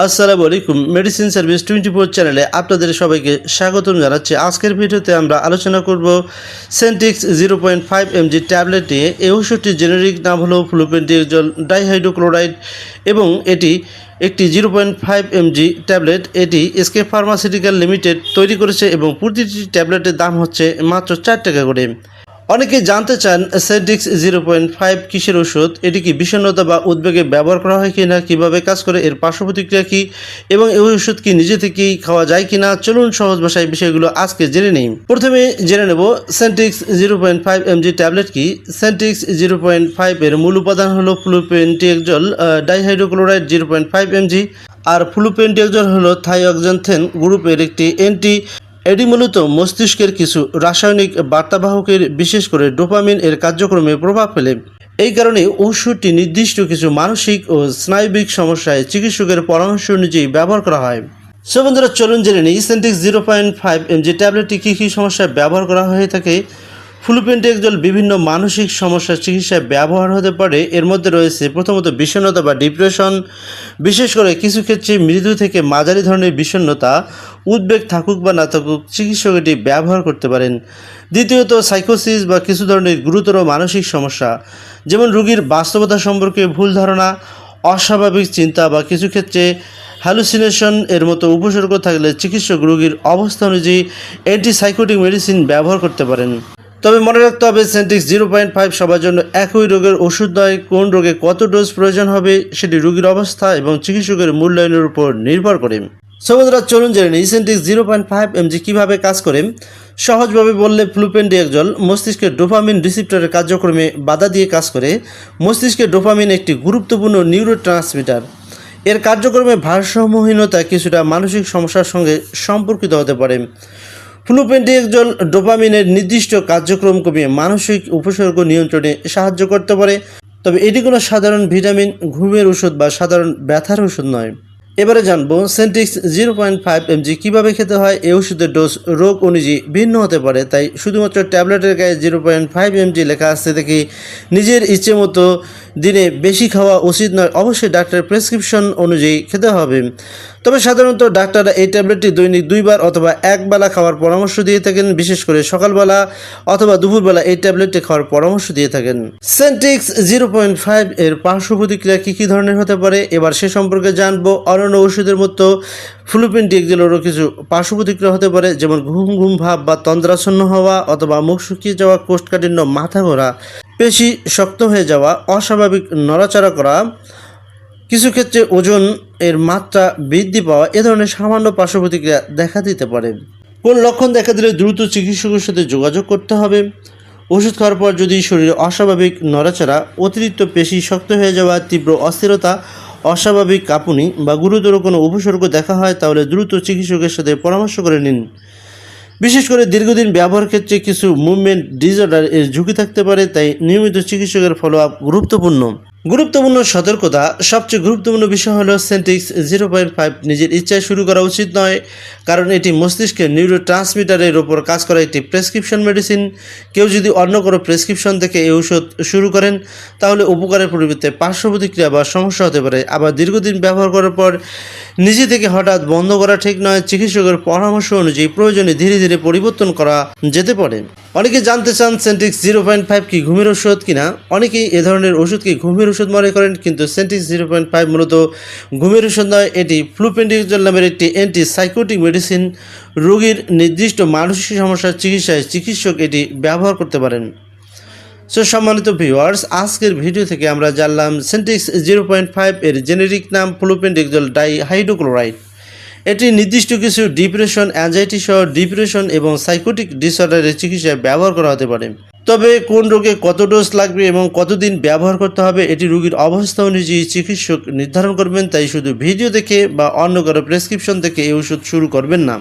আসসালামু আলাইকুম। Medicine service 24 চ্যানেলে আপনাদের সবাইকে স্বাগতম জানাচ্ছি। আজকের ভিডিওতে আমরা আলোচনা করব সেন্টিক্স 0.5 mg ট্যাবলেট নিয়ে। এই ওষুধটির জেনেরিক নাম হলো ফ্লুপেন্টিয়াজল ডাইহাইড্রোক্লোরাইড এবং এটি একটি 0.5 mg ট্যাবলেট। এটি এসকে ফার্মাসিউটিক্যাল লিমিটেড তৈরি করেছে এবং প্রতিটি ট্যাবলেটের দাম হচ্ছে মাত্র 4 টাকা করে। অনেকে জানতে চান সেন্টিক্স 0.5 কিসের ওষুধ, এটি কি বিষণ্ণতা বা উদ্বেগে ব্যবহার করা হয় কিনা, কিভাবে কাজ করে, এর পার্শ্ব প্রতিক্রিয়া কী এবং এই ওষুধ কি নিজে থেকেই খাওয়া যায় কিনা। চলুন সহজ ভাষায় বিষয়গুলো আজকে জেনে নিই। প্রথমে জেনে নেব সেন্টিক্স 0.5 mg ট্যাবলেট কি। সেন্টিক্স 0.5 এর মূল উপাদান হলো ফ্লুপেন্টিয়াজল ডাইহাইড্রোক্লোরাইড 0.5 mg। আর ফ্লুপেন্টিয়াজল হলো থাইঅক্সান্থেন গ্রুপের একটি এটি মূলত মস্তিষ্কের কিছু রাসায়নিক বার্তাবাহকের বিশেষ করে ডোপামিন এর কার্যক্রমে প্রভাব ফেলে। এই কারণে ওষুধটি নির্দিষ্ট কিছু মানসিক ও স্নায়বিক সমস্যায় চিকিৎসকের পরামর্শ অনুযায়ী ব্যবহার করা হয়। সো বন্ধুরা, চলুন জেনে নিই সেন্টিক্স 0.5 mg ট্যাবলেটটি কী কী সমস্যায় ব্যবহার করা হয়ে থাকে। ফ্লুপেন্টিয়াজল বিভিন্ন মানসিক সমস্যার চিকিৎসায় ব্যবহার হতে পারে। এর মধ্যে রয়েছে প্রথমত বিষণ্ণতা বা ডিপ্রেশন, বিশেষ করে কিছু ক্ষেত্রে মৃদু থেকে মাঝারি ধরনের বিষণ্ণতা, উদ্বেগ থাকুক বা না থাকুক চিকিৎসক এটি ব্যবহার করতে পারেন। দ্বিতীয়ত সাইকোসিস বা কিছু ধরনের গুরুতর মানসিক সমস্যা, যেমন রোগীর বাস্তবতা সম্পর্কে ভুল ধারণা, অস্বাভাবিক চিন্তা বা কিছু ক্ষেত্রে হ্যালুসিনেশন এর মতো উপসর্গ থাকলে চিকিৎসক রোগীর অবস্থা অনুযায়ী অ্যান্টিসাইকোটিক মেডিসিন ব্যবহার করতে পারেন। তবে মনে রাখতে হবে সেন্টিক্স 0.5 সবার জন্য একই রোগের ওষুধ নয়। কোন রোগে কত ডোজ প্রয়োজন হবে সেটি রোগীর অবস্থা এবং চিকিৎসকের মূল্যায়নের উপর নির্ভর করে। সো বন্ধুরা, চলুন জেনে নিই সেন্টিক্স 0.5 mg কীভাবে কাজ করে। সহজভাবে বললে ফ্লুপেন্টিয়াজল মস্তিষ্কের ডোপামিন রিসিপ্টরের কার্যক্রমে বাধা দিয়ে কাজ করে। মস্তিষ্কের ডোপামিন একটি গুরুত্বপূর্ণ নিউরোট্রান্সমিটার। এর কার্যক্রমে ভারসাম্যহীনতা কিছুটা মানসিক সমস্যার সঙ্গে সম্পর্কিত হতে পারে। ফ্লুপেন্টিয়াজল ডোপামিনের নির্দিষ্ট কার্যক্রম কমিয়ে মানসিক উপসর্গ নিয়ন্ত্রণে সাহায্য করতে পারে। তবে এটি কোনো সাধারণ ভিটামিন, ঘুমের ওষুধ বা সাধারণ ব্যথার ওষুধ নয়। এবারে জানবো সেন্টিক্স 0.5 mg কীভাবে খেতে হয়। এই ওষুধের ডোজ রোগ অনুযায়ী ভিন্ন হতে পারে, তাই শুধুমাত্র ট্যাবলেটের গায়ে 0.5 mg লেখা আসছে দেখে নিজের ইচ্ছে মতো দিনে বেশি খাওয়া উচিত নয়। অবশ্যই ডাক্তারের প্রেসক্রিপশন অনুযায়ী খেতে হবে। তবে সাধারণত ডাক্তাররা এই ট্যাবলেটটি দৈনিক 2 বার অথবা 1 বেলা খাওয়ার পরামর্শ দিয়ে থাকেন। বিশেষ করে সকালবেলা অথবা দুপুরবেলা এই ট্যাবলেটটি খাওয়ার পরামর্শ দিয়ে থাকেন। সেন্টিক্স 0.5 এর পার্শ্ব প্রতিক্রিয়া কী কী ধরনের হতে পারে এবার সে সম্পর্কে জানবো। অন্যান্য ওষুধের মতো ফ্লুপেন্টিয়াজলেরও কিছু পার্শ্ব প্রতিক্রিয়া হতে পারে, যেমন ঘুম ঘুম ভাব বা তন্দ্রাচ্ছন্ন হওয়া অথবা মুখ শুকিয়ে যাওয়া, কোষ্ঠকাঠিন্য, মাথা ঘোরা, পেশি শক্ত হয়ে যাওয়া, অস্বাভাবিক নড়াচড়া করা, কিছু ক্ষেত্রে ওজন এর মাত্রা বৃদ্ধি পাওয়া। এ ধরনের সামান্য পার্শ্ব প্রতিক্রিয়া দেখা দিতে পারে। কোন লক্ষণ দেখা দিলে দ্রুত চিকিৎসকের সাথে যোগাযোগ করতে হবে। ওষুধ খাওয়ার পর যদি শরীরে অস্বাভাবিক নড়াচড়া, অতিরিক্ত পেশি শক্ত হয়ে যাওয়া, তীব্র অস্থিরতা, অস্বাভাবিক কাঁপুনি বা গুরুতর কোনো উপসর্গ দেখা হয় তাহলে দ্রুত চিকিৎসকের সাথে পরামর্শ করে নিন। বিশেষ করে দীর্ঘদিন ব্যবহার ক্ষেত্রে কিছু মুভমেন্ট ডিসঅর্ডার এর ঝুঁকি থাকতে পারে, তাই নিয়মিত চিকিৎসকের ফলো আপ গুরুত্বপূর্ণ। সতর্কতা, সবচেয়ে গুরুত্বপূর্ণ বিষয় হলো সেন্টিক্স 0.5 নিজের ইচ্ছায় শুরু করা উচিত নয়, কারণ এটি মস্তিষ্কের নিউরোট্রান্সমিটারের ওপর কাজ করা একটি প্রেসক্রিপশন মেডিসিন। কেউ যদি অন্য কোনো প্রেসক্রিপশন থেকে এই ওষুধ শুরু করেন তাহলে উপকারের পরিবর্তে পার্শ্ব প্রতিক্রিয়া বা সমস্যা হতে পারে। আবার দীর্ঘদিন ব্যবহার করার পর নিজে থেকে হঠাৎ বন্ধ করা ঠিক নয়। চিকিৎসকের পরামর্শ অনুযায়ী প্রয়োজনে ধীরে ধীরে পরিবর্তন করা যেতে পারে। অনেকে জানতে চান সেন্টিক্স 0.5 কি ঘুমের ওষুধ কিনা। অনেকেই এ ধরনের ওষুধকে ঘুমের ওষুধ মনে করেন, কিন্তু সেন্টিক্স 0.5 মূলত ঘুমের ওষুধ নয়। এটি ফ্লুপেন্টিয়াজল নামের একটি অ্যান্টিসাইকোটিক মেডিসিন। রোগীর নির্দিষ্ট মানসিক সমস্যার চিকিৎসায় চিকিৎসক এটি ব্যবহার করতে পারেন। সো সম্মানিত ভিউয়ার্স, আজকের ভিডিও থেকে আমরা জানলাম সেন্টিক্স 0.5 এর জেনেরিক নাম ফ্লুপেন্টিয়াজল ডাইহাইড্রোক্লোরাইড। এটি নির্দিষ্ট কিছু ডিপ্রেশন, অ্যাংজাইটি সহ ডিপ্রেশন এবং সাইকোটিক ডিসঅর্ডারের চিকিৎসায় ব্যবহার করা হতে পারে। তবে কোন রোগে কত ডোজ লাগবে এবং কতদিন ব্যবহার করতে হবে এটি রোগীর অবস্থা অনুযায়ী চিকিৎসক নির্ধারণ করবেন। তাই শুধু ভিডিও দেখে বা অন্য কারো প্রেসক্রিপশন থেকে এই ওষুধ শুরু করবেন না।